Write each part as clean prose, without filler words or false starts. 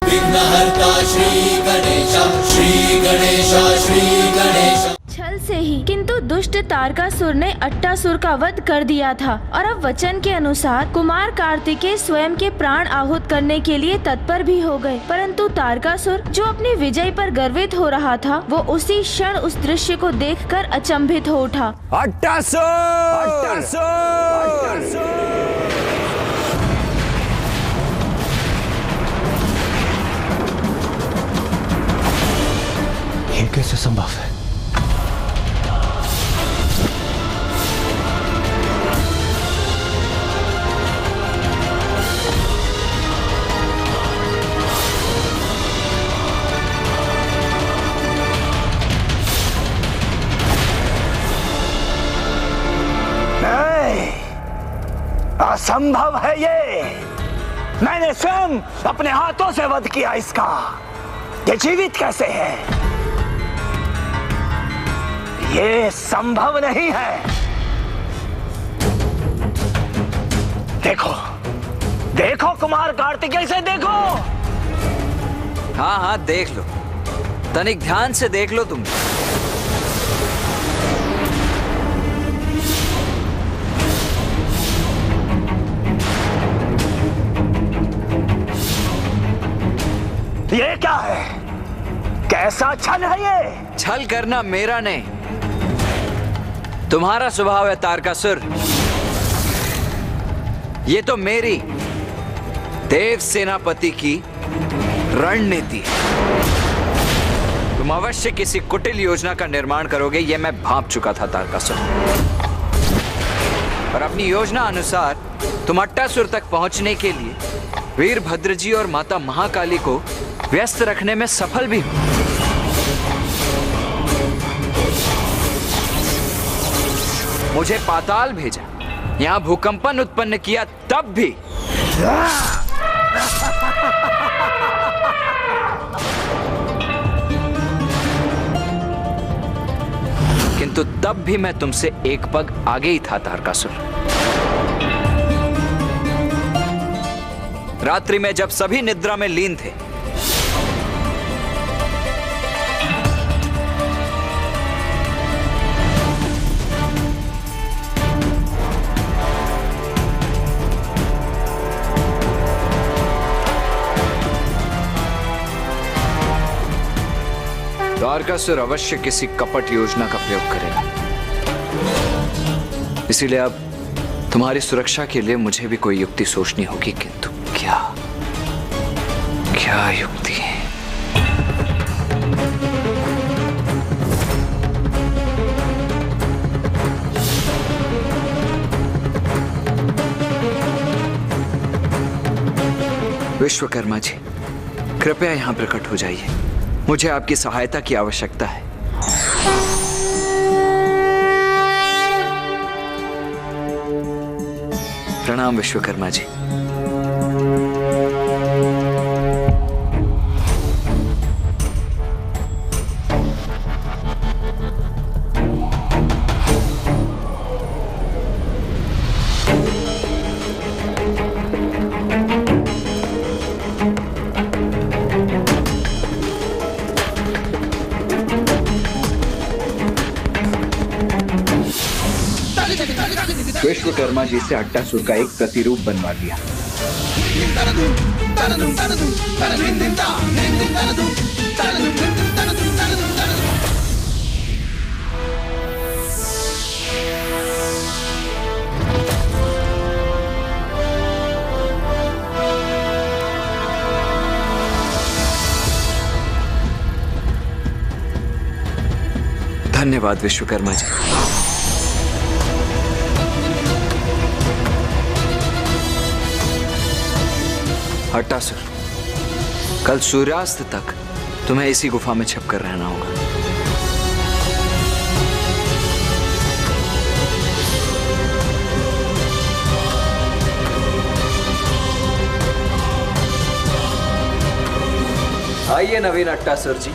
विघ्नहर्ता श्री गणेश, श्री गणेश, श्री गणेश। छल से ही किंतु दुष्ट तारकासुर ने अट्टासुर का वध कर दिया था और अब वचन के अनुसार कुमार कार्तिकेय स्वयं के प्राण आहूत करने के लिए तत्पर भी हो गए। परंतु तारकासुर जो अपनी विजय पर गर्वित हो रहा था, वो उसी क्षण उस दृश्य को देखकर अचंभित हो उठा। अट्टासुर! ये कैसे संभव है? असंभव है ये। मैंने स्वयं अपने हाथों से वध किया इसका। ये जीवित कैसे है? ये संभव नहीं है। देखो, देखो कुमार कार्तिकेय से देखो। हाँ हाँ देख लो, तनिक ध्यान से देख लो तुम। ये क्या है? कैसा छल है ये? छल करना मेरा नहीं, तुम्हारा स्वभाव है तारकासुर। ये तो मेरी देव सेनापति की रणनीति है। तुम अवश्य किसी कुटिल योजना का निर्माण करोगे, ये मैं भांप चुका था तारकासुर। और अपनी योजना अनुसार तुम अट्टासुर तक पहुंचने के लिए वीरभद्र जी और माता महाकाली को व्यस्त रखने में सफल भी हो। मुझे पाताल भेजा, यहां भूकंपन उत्पन्न किया, तब भी किंतु तब भी मैं तुमसे एक पग आगे ही था तारकासुर। रात्रि में जब सभी निद्रा में लीन थे, तारकासुर अवश्य किसी कपट योजना का प्रयोग करेगा। इसीलिए अब तुम्हारी सुरक्षा के लिए मुझे भी कोई युक्ति सोचनी होगी, किंतु क्या क्या युक्ति है? विश्वकर्मा जी, कृपया यहां प्रकट हो जाइए। मुझे आपकी सहायता की आवश्यकता है। प्रणाम विश्वकर्मा जी। विश्वकर्मा जी से अट्टासुर का एक प्रतिरूप बनवा दिया। धन्यवाद विश्वकर्मा जी। अट्टासुर, कल सूर्यास्त तक तुम्हें इसी गुफा में छिपकर रहना होगा। आइए नवीन अट्टासुर जी।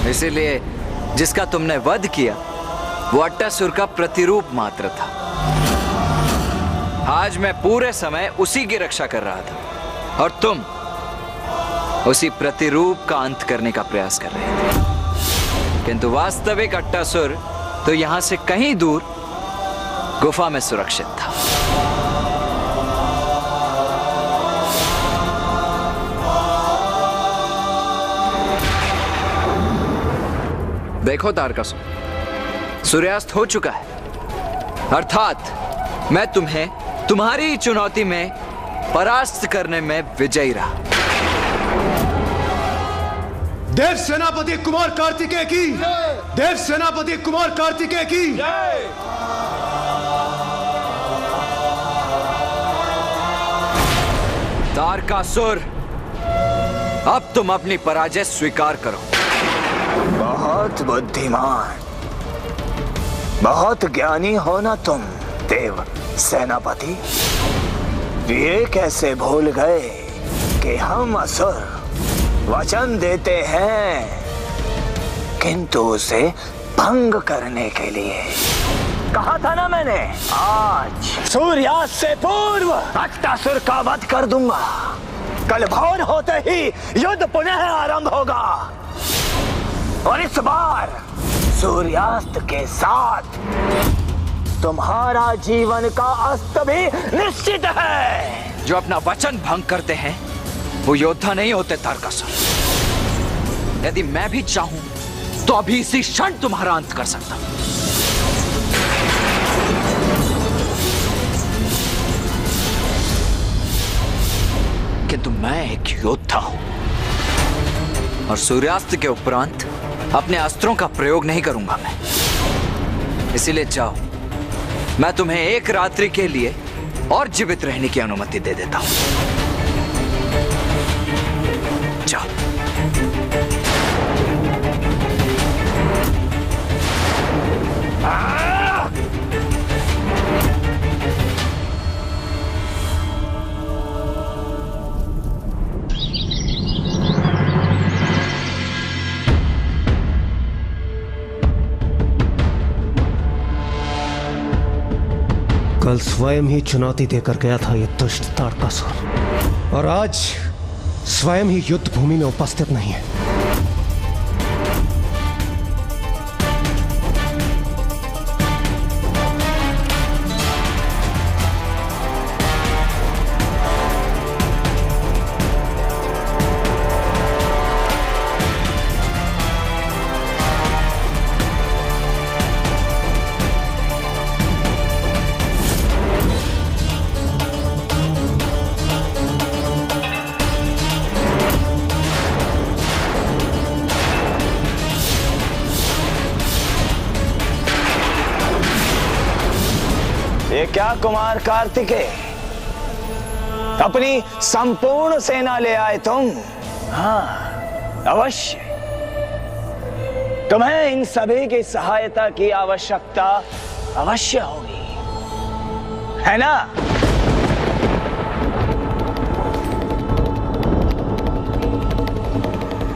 इसीलिए जिसका तुमने वध किया वो अट्टासुर का प्रतिरूप मात्र था। आज मैं पूरे समय उसी की रक्षा कर रहा था और तुम उसी प्रतिरूप का अंत करने का प्रयास कर रहे थे। किंतु वास्तविक अट्टासुर तो यहां से कहीं दूर गुफा में सुरक्षित था। देखो तारकासुर, सूर्यास्त हो चुका है, अर्थात मैं तुम्हें तुम्हारी चुनौती में परास्त करने में विजयी रहा। देव सेनापति कुमार कार्तिकेय की, देव सेनापति कुमार कार्तिकेय की। तारकासुर, अब तुम अपनी पराजय स्वीकार करो। बहुत बुद्धिमान, बहुत ज्ञानी हो ना तुम देव सेनापति। ये कैसे भूल गए कि हम असुर वचन देते हैं किंतु उसे भंग करने के लिए। कहा था ना मैंने, आज सूर्यास्त से पूर्व अट्टासुर का वध कर दूंगा। कल भोर होते ही युद्ध पुनः आरंभ होगा और इस बार सूर्यास्त के साथ तुम्हारा जीवन का अस्त भी निश्चित है। जो अपना वचन भंग करते हैं वो योद्धा नहीं होते तारकासुर। यदि मैं भी चाहूं तो अभी इसी क्षण तुम्हारा अंत कर सकता हूं। किंतु मैं एक योद्धा हूं और सूर्यास्त के उपरांत अपने अस्त्रों का प्रयोग नहीं करूंगा मैं। इसीलिए जाओ, मैं तुम्हें एक रात्रि के लिए और जीवित रहने की अनुमति दे देता हूं। जाओ। कल स्वयं ही चुनौती देकर गया था ये दुष्ट तारकासुर और आज स्वयं ही युद्ध भूमि में उपस्थित नहीं है। ये क्या कुमार कार्तिकेय, अपनी संपूर्ण सेना ले आए तुम? हाँ अवश्य, तुम्हें इन सभी की सहायता की आवश्यकता अवश्य होगी, है ना?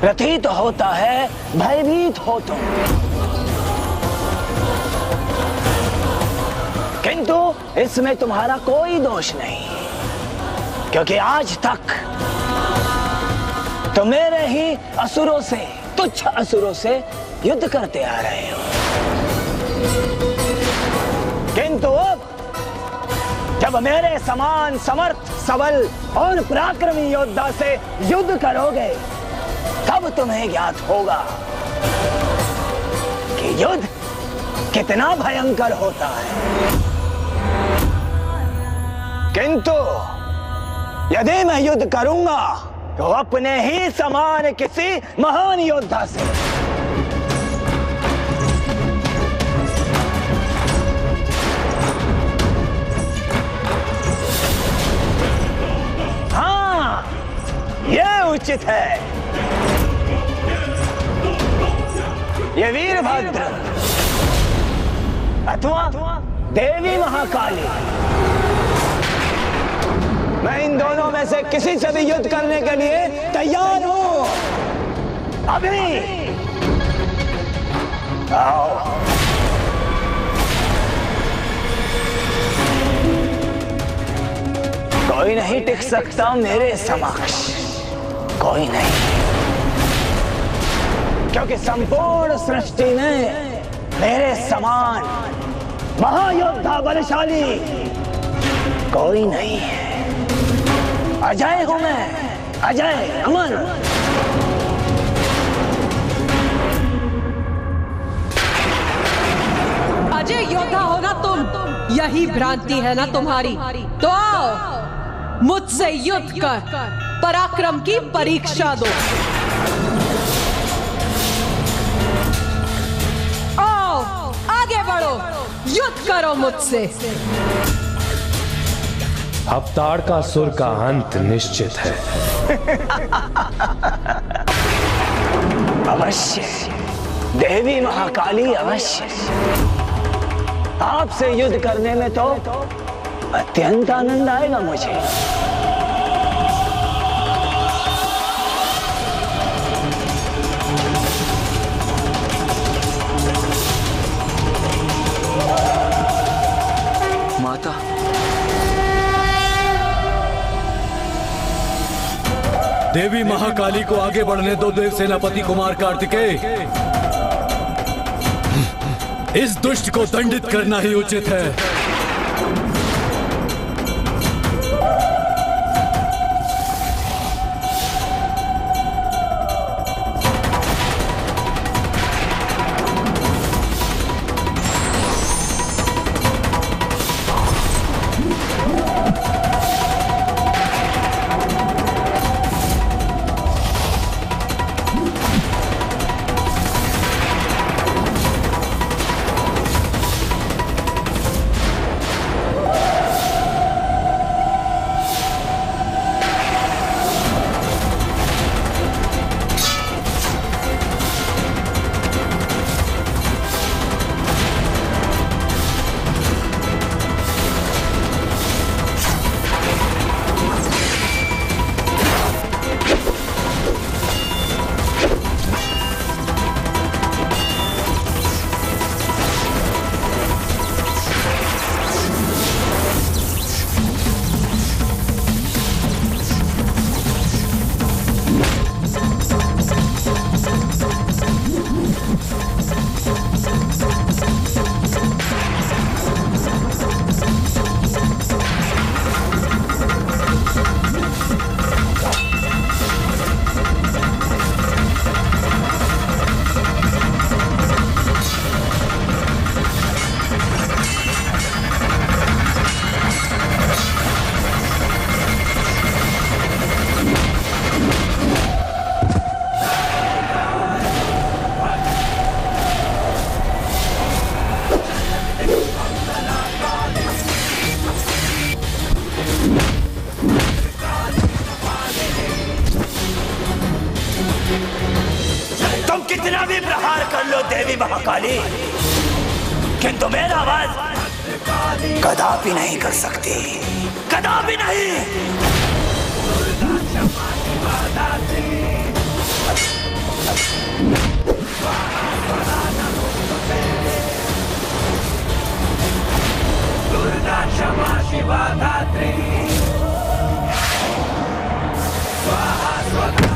प्रतीत होता है भयभीत हो तुम, किंतु इसमें तुम्हारा कोई दोष नहीं, क्योंकि आज तक तुम मेरे ही असुरों से, तुच्छ असुरों से युद्ध करते आ रहे हो। किंतु अब जब मेरे समान समर्थ, सबल और पराक्रमी योद्धा से युद्ध करोगे तब तुम्हें ज्ञात होगा कि युद्ध कितना भयंकर होता है। किंतु यदि मैं युद्ध करूंगा तो अपने ही समान किसी महान योद्धा से। हाँ, यह उचित है। ये वीरभद्र अथवा देवी महाकाली, मैं इन दोनों में से किसी से भी युद्ध करने के लिए तैयार हूं। अभी आओ। कोई नहीं टिक सकता मेरे समक्ष, कोई नहीं, क्योंकि संपूर्ण सृष्टि में मेरे समान महायोद्धा बलशाली कोई नहीं है। अजय हूं मैं, अजय अमर। अजय योद्धा हो ना तुम, यही भ्रांति है ना तुम्हारी। तो आओ मुझसे युद्ध कर पराक्रम की परीक्षा दो। आओ आगे बढ़ो, युद्ध करो मुझसे। अब ताड़कासुर का अंत निश्चित है। अवश्य देवी महाकाली, अवश्य। आपसे युद्ध करने में तो अत्यंत आनंद आएगा मुझे। माता, देवी महाकाली को आगे बढ़ने दो देव सेनापति कुमार कार्तिकेय। इस दुष्ट को दंडित करना ही उचित है। कितना भी प्रहार कर लो देवी महाकाली, किंतु मेरा वध कदापि नहीं कर सकती, कदापि नहीं। दुर्गा क्षमा शिवा धात्री स्वाहा स्वधा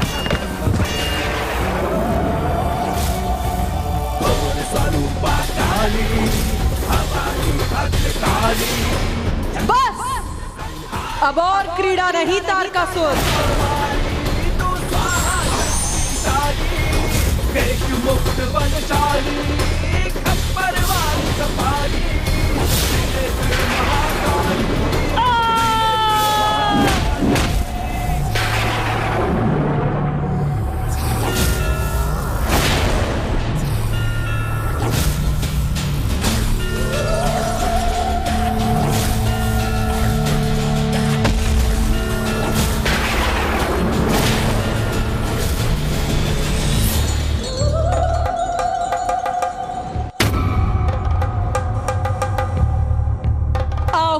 बस अब और क्रीड़ा नहीं तारकासुर। मुक्त बलशाली खप्परवाल सफारी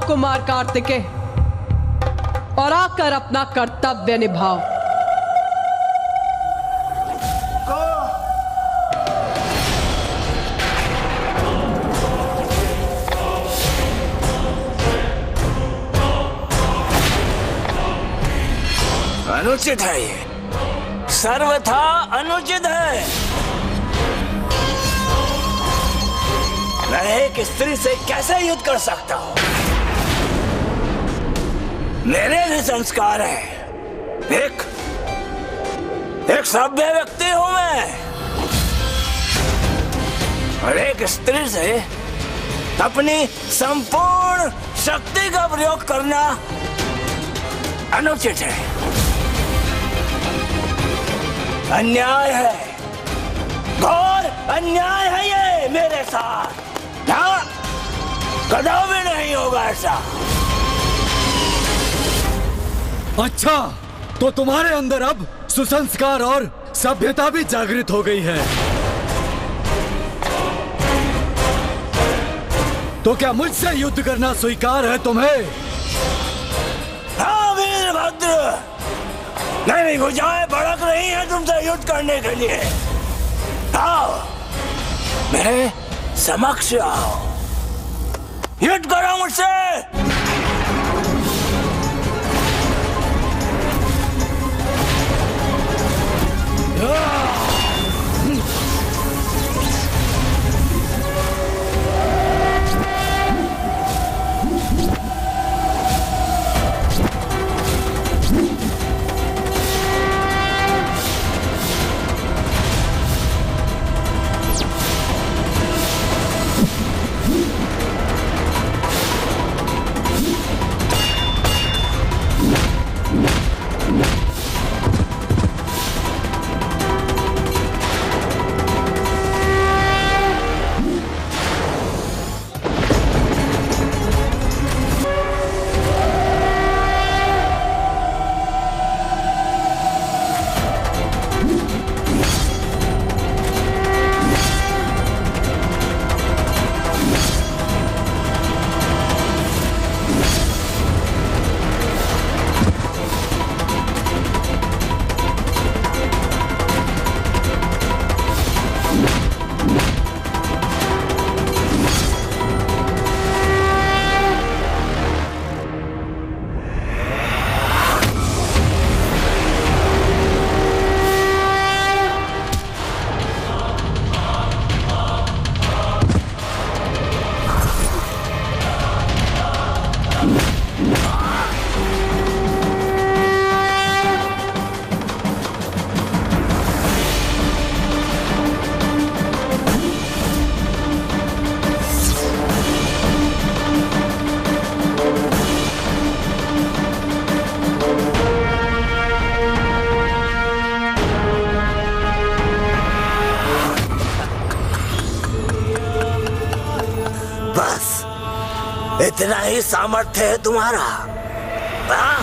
कुमार कार्तिकेय और आकर अपना कर्तव्य निभाओ। अनुचित है, ये सर्वथा अनुचित है। मैं एक स्त्री से कैसे युद्ध कर सकता हूं? मेरे भी संस्कार है। एक सभ्य व्यक्ति हूं मैं, और एक स्त्री से अपनी संपूर्ण शक्ति का प्रयोग करना अनुचित है, अन्याय है, घोर अन्याय है ये मेरे साथ। हाँ, कदापि नहीं होगा ऐसा। अच्छा, तो तुम्हारे अंदर अब सुसंस्कार और सभ्यता भी जागृत हो गई है। तो क्या मुझसे युद्ध करना स्वीकार है तुम्हें? हाँ वीरभद्र, मेरी भुजाएं भड़क रही हैं तुमसे युद्ध करने के लिए। आओ, मेरे समक्ष आओ, युद्ध करो मुझसे। इतना ही सामर्थ्य है तुम्हारा? हाँ?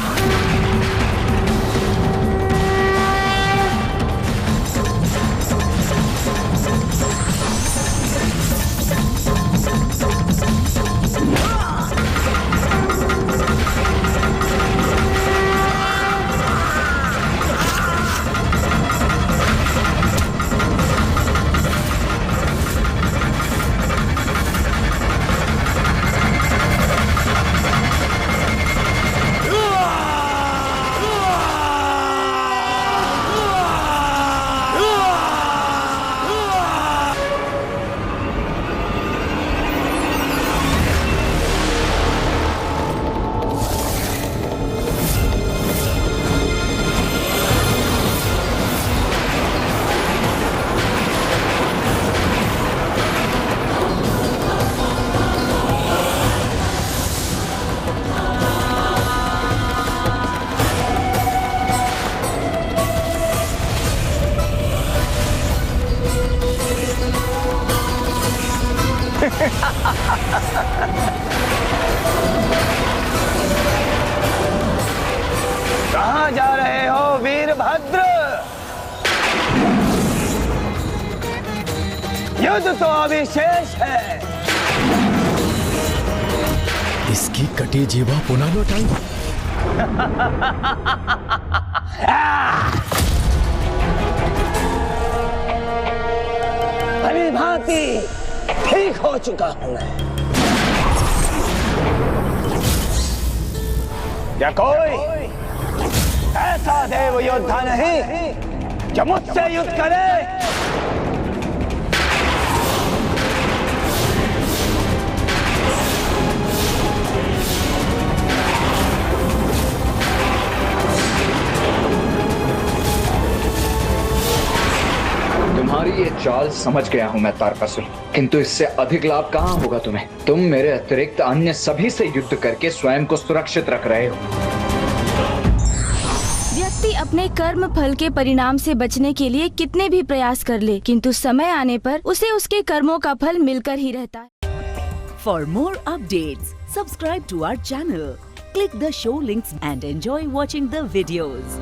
कहाँ जा रहे हो वीरभद्र? युद्ध तो अभी शेष है। इसकी कटी जीवा पुनः लौटाई। भली भांति ठीक हो चुका हूं मैं। क्या कोई ऐसा देव योद्धा नहीं जो मुझसे युद्ध करे। तुम्हारी ये चाल समझ गया हूं मैं तारकासुर, किंतु इससे अधिक लाभ कहां होगा तुम्हें। तुम मेरे अतिरिक्त अन्य सभी से युद्ध करके स्वयं को सुरक्षित रख रहे हो। व्यक्ति अपने कर्म फल के परिणाम से बचने के लिए कितने भी प्रयास कर ले, किंतु समय आने पर उसे उसके कर्मों का फल मिलकर ही रहता है। For more updates, subscribe to our channel, click the show links and enjoy watching the videos.